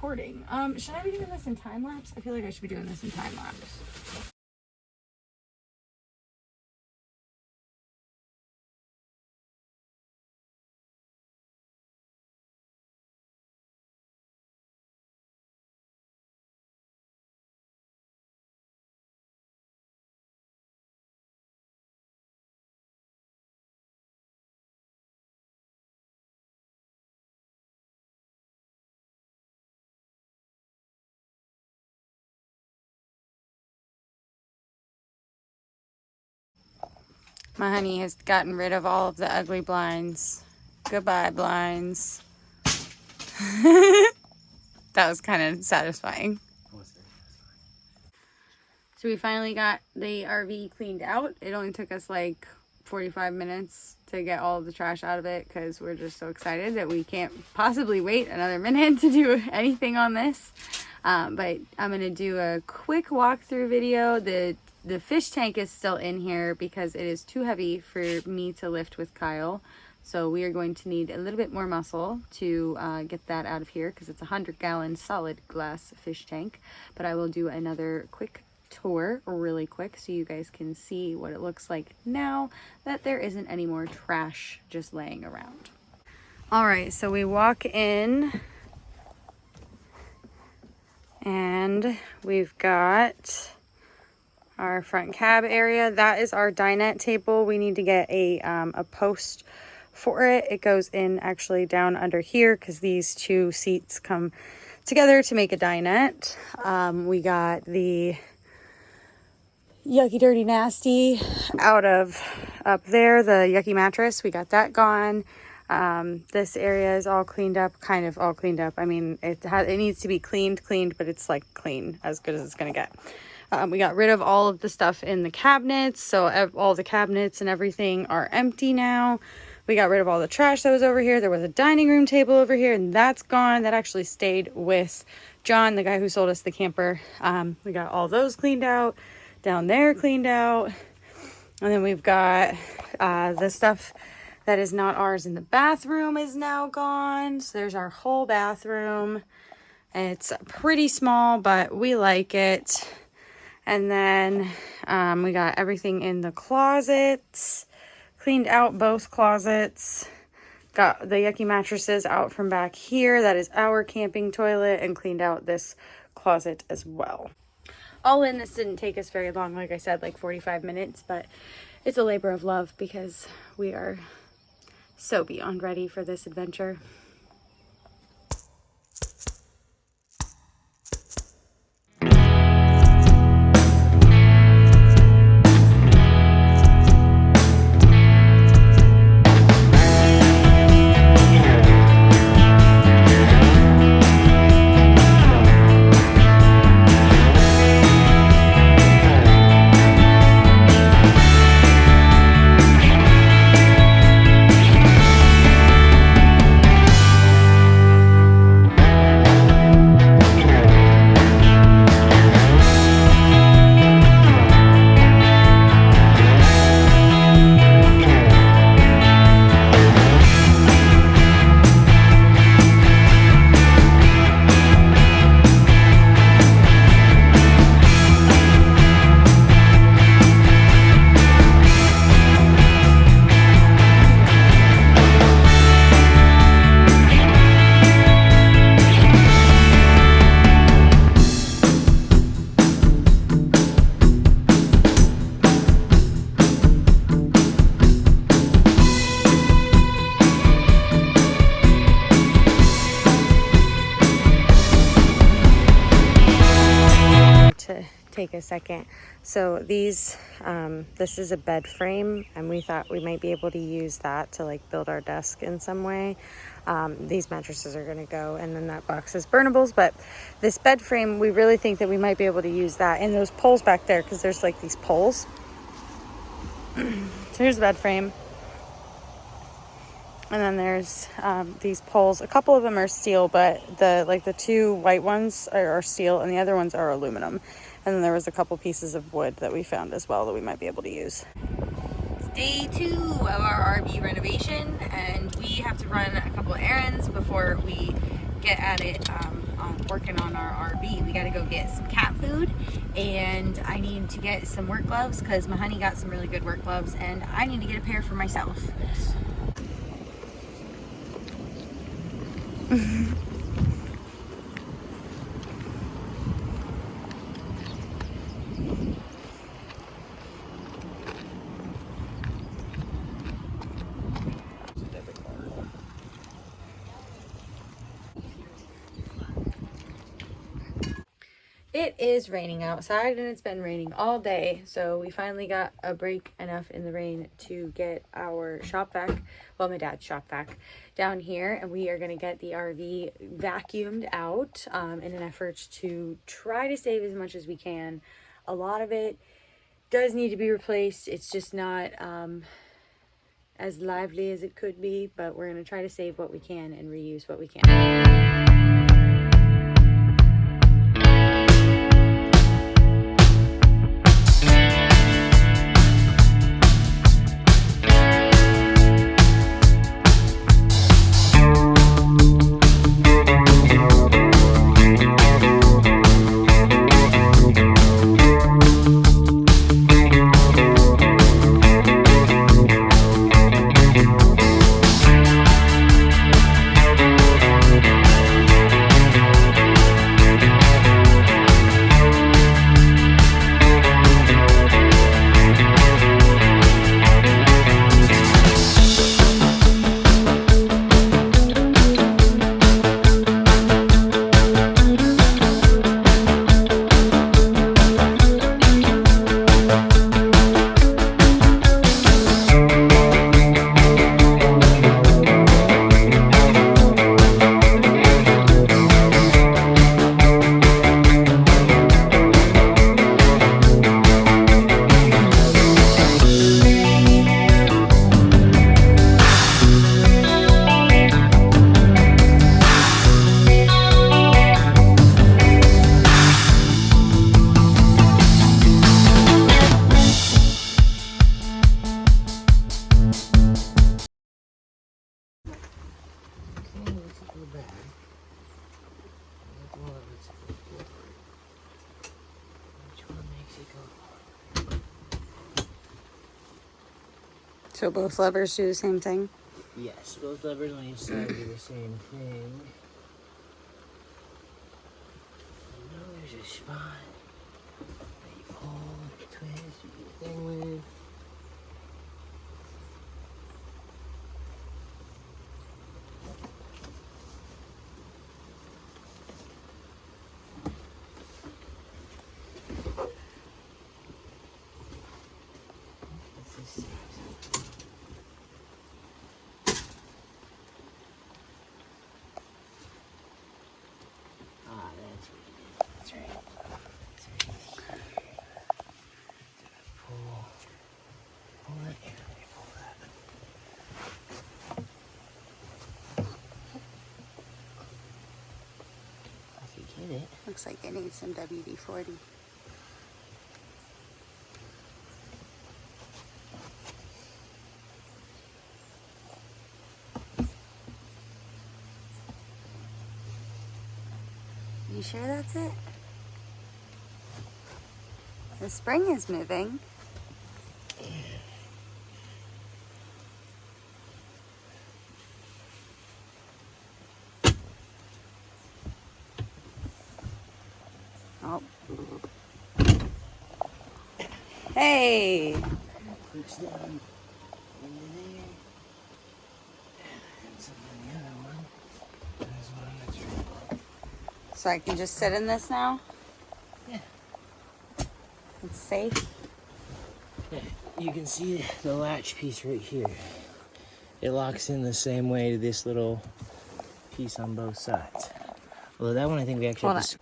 recording. Should I be doing this in time lapse? I feel like I should be doing this in time lapse. My honey has gotten rid of all of the ugly blinds. Goodbye, blinds. That was kind of satisfying. So we finally got the RV cleaned out. It only took us like 45 minutes to get all of the trash out of it because we're just so excited that we can't possibly wait another minute to do anything on this. But I'm going to do a quick walkthrough video. The fish tank is still in here because it is too heavy for me to lift with Kyle. So we are going to need a little bit more muscle to get that out of here because it's a 100-gallon solid glass fish tank. But I will do another quick tour really quick so you guys can see what it looks like now that there isn't any more trash just laying around. All right, so we walk in and we've got our front cab area. That is our dinette table. We need to get a post for it. It goes in actually down under here because these two seats come together to make a dinette. We got the yucky dirty nasty out of up there, the yucky mattress. We got that gone. This area is all cleaned up, kind of all cleaned up. I mean, it needs to be cleaned, but it's like clean, as good as it's gonna get. We got rid of all of the stuff in the cabinets, so all the cabinets and everything are empty now. We got rid of all the trash that was over here. There was a dining room table over here, and that's gone. That actually stayed with John, the guy who sold us the camper. We got all those cleaned out, down there cleaned out, and then we've got the stuff that is not ours in the bathroom is now gone. So there's our whole bathroom. It's pretty small, but we like it. And then we got everything in the closets, cleaned out both closets, got the yucky mattresses out from back here. That is our camping toilet, and cleaned out this closet as well. All in, this didn't take us very long, like I said, like 45 minutes, but it's a labor of love because we are so beyond ready for this adventure. Take a second. So these this is a bed frame, and we thought we might be able to use that to like build our desk in some way. These mattresses are going to go, and then that box is burnables, but this bed frame, we really think that we might be able to use that, and those poles back there, because there's like these poles. So here's the bed frame, and then there's these poles. A couple of them are steel, but the two white ones are steel, and the other ones are aluminum. And then there was a couple pieces of wood that we found as well that we might be able to use. It's day 2 of our RV renovation, and we have to run a couple of errands before we get at it on working on our RV. We got to go get some cat food, and I need to get some work gloves because my honey got some really good work gloves, and I need to get a pair for myself. It is raining outside, and it's been raining all day, so we finally got a break enough in the rain to get our shop vac, well, my dad's shop vac, down here, and we are going to get the RV vacuumed out in an effort to try to save as much as we can. A lot of it does need to be replaced. It's just not as lively as it could be, but we're going to try to save what we can and reuse what we can. So both levers do the same thing? Yes, both levers on each side do the same thing. I know there's a spot that you pull, you twist, you do the thing with. Looks like it needs some WD-40. You sure that's it? The spring is moving. Oh. Hey! Push down into there. And some on the other one. There's one that's right. So I can just sit in this now? Yeah. It's safe? Yeah. You can see the latch piece right here. It locks in the same way to this little piece on both sides. Although that one I think we actually have to...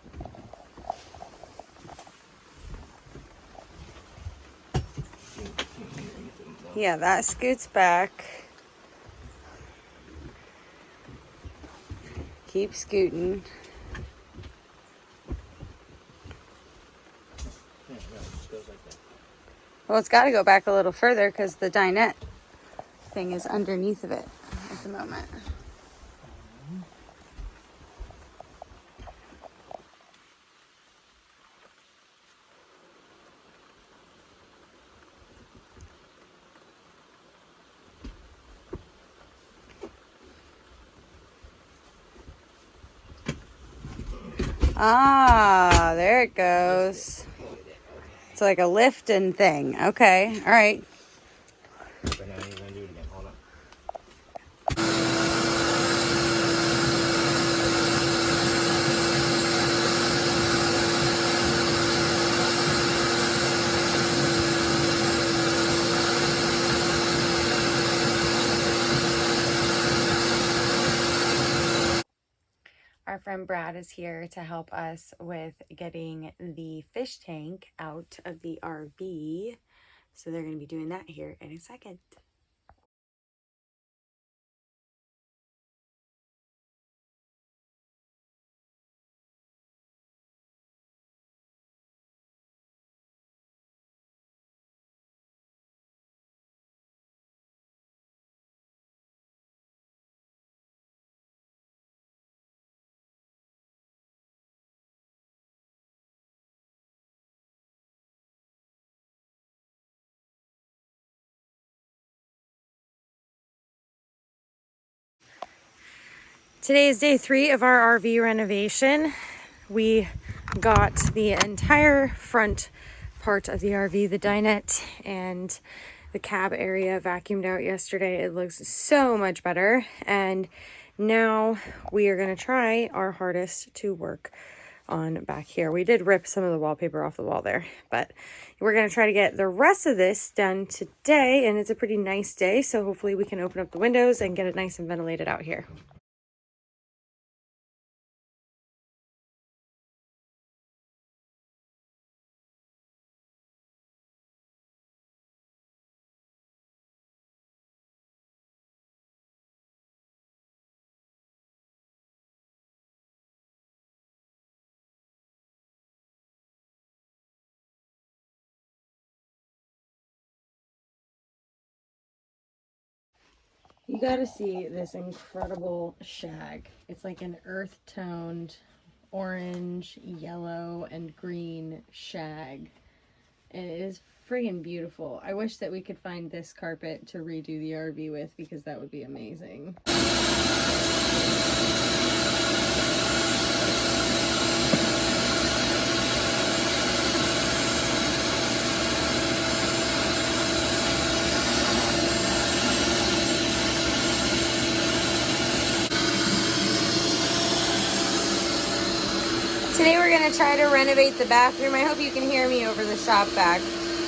Yeah, that scoots back. Keep scooting. Yeah, no, it just goes like that. Well, it's got to go back a little further because the dinette thing is underneath of it at the moment. Ah, there it goes. It's like a lifting thing. Okay, all right. But now you're gonna do it again. Hold on. Our friend Brad is here to help us with getting the fish tank out of the RV. So they're going to be doing that here in a second. Today is day 3 of our RV renovation. We got the entire front part of the RV, the dinette and the cab area, vacuumed out yesterday. It looks so much better. And now we are going to try our hardest to work on back here. We did rip some of the wallpaper off the wall there, but we're going to try to get the rest of this done today. And it's a pretty nice day, so hopefully we can open up the windows and get it nice and ventilated out here. You gotta see this incredible shag. It's like an earth-toned orange, yellow, and green shag. And it is friggin' beautiful. I wish that we could find this carpet to redo the RV with, because that would be amazing. Today we're going to try to renovate the bathroom. I hope you can hear me over the shop vac.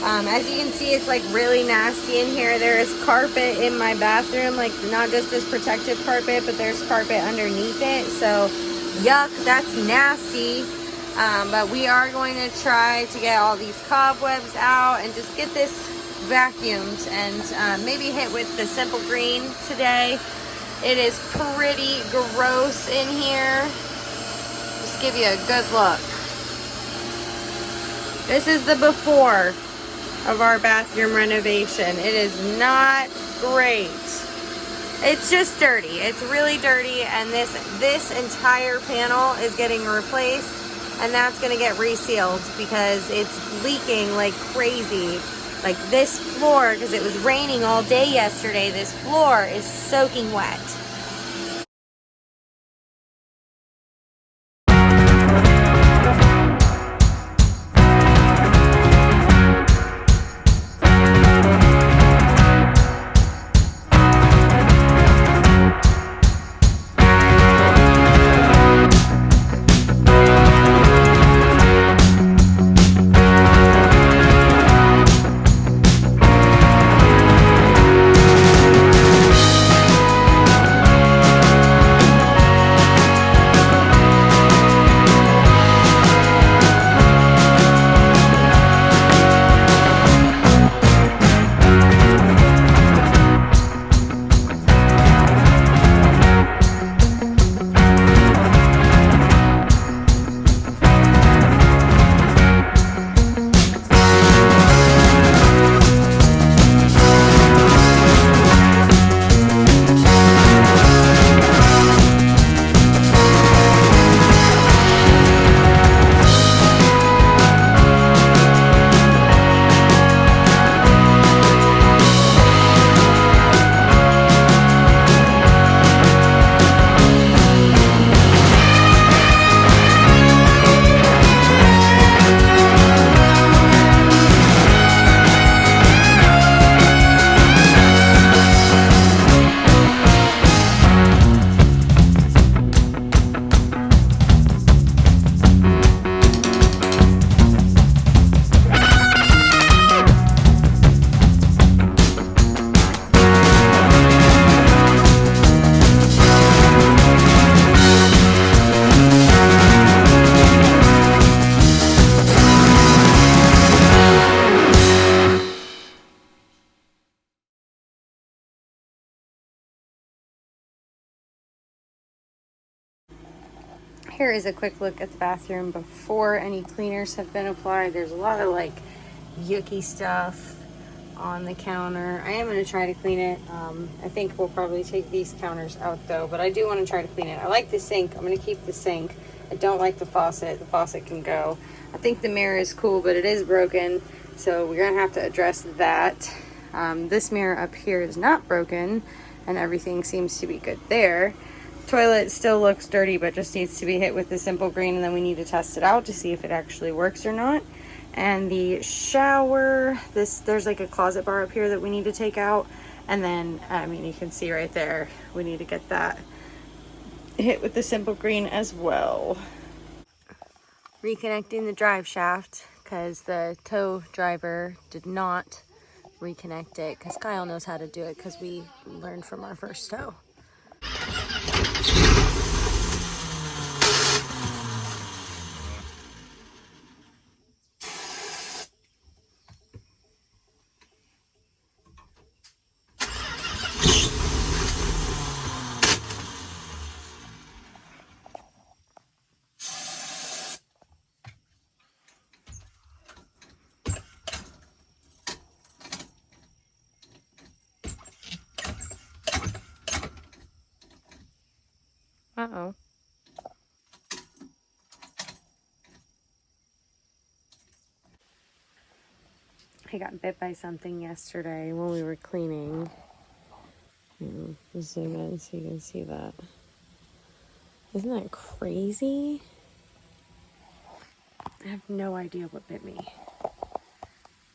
As you can see, it's like really nasty in here. There is carpet in my bathroom, like not just this protective carpet, but there's carpet underneath it. So yuck, that's nasty. But we are going to try to get all these cobwebs out and just get this vacuumed and maybe hit with the simple green today. It is pretty gross in here. Just give you a good look. This is the before of our bathroom renovation. It is not great. It's just dirty. It's really dirty, and this entire panel is getting replaced, and that's going to get resealed because it's leaking like crazy. Like this floor, because it was raining all day yesterday, this floor is soaking wet. here is a quick look at the bathroom before any cleaners have been applied. There's a lot of like yucky stuff on the counter. I am going to try to clean it. I think we'll probably take these counters out though, but I do want to try to clean it. I like the sink. I'm going to keep the sink. I don't like the faucet. The faucet can go. I think the mirror is cool, but it is broken, so we're going to have to address that. This mirror up here is not broken, and everything seems to be good there. Toilet still looks dirty, but just needs to be hit with the simple green, and then we need to test it out to see if it actually works or not. And the shower, there's like a closet bar up here that we need to take out, and then I mean, you can see right there, we need to get that hit with the simple green as well. Reconnecting the drive shaft because the tow driver did not reconnect it, because Kyle knows how to do it because we learned from our first tow. Uh-oh. I got bit by something yesterday when we were cleaning. Zoom in so you can see that. Isn't that crazy? I have no idea what bit me,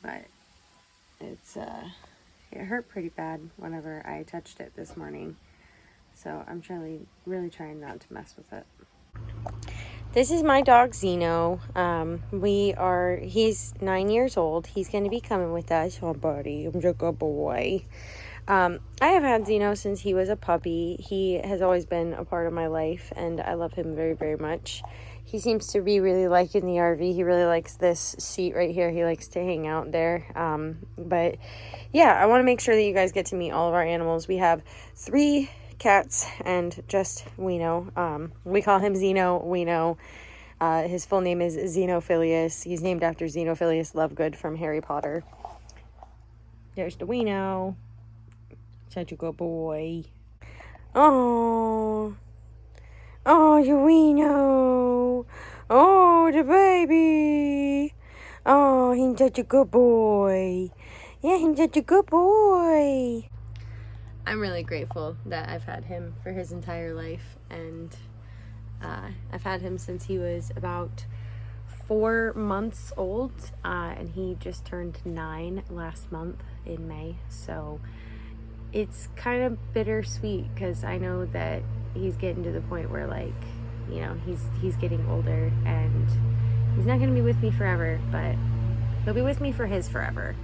but it hurt pretty bad whenever I touched it this morning. So I'm really trying not to mess with it. This is my dog Zeno. He's 9 years old. He's going to be coming with us. Oh, buddy, I'm a good boy. I have had Zeno since he was a puppy. He has always been a part of my life, and I love him very, very much. He seems to be really liking the RV. He really likes this seat right here. He likes to hang out there. But yeah, I want to make sure that you guys get to meet all of our animals. We have 3 cats and just Weeno. We call him Zeno Weeno. His full name is Xenophilius. He's named after Xenophilius Lovegood from Harry Potter. There's the Weeno. Such a good boy. Oh, you Weeno. Oh, the baby. Oh, he's such a good boy. Yeah, he's such a good boy. I'm really grateful that I've had him for his entire life, and I've had him since he was about 4 months old, and he just turned 9 last month in May, so it's kind of bittersweet because I know that he's getting to the point where, like, he's getting older, and he's not going to be with me forever, but he'll be with me for his forever,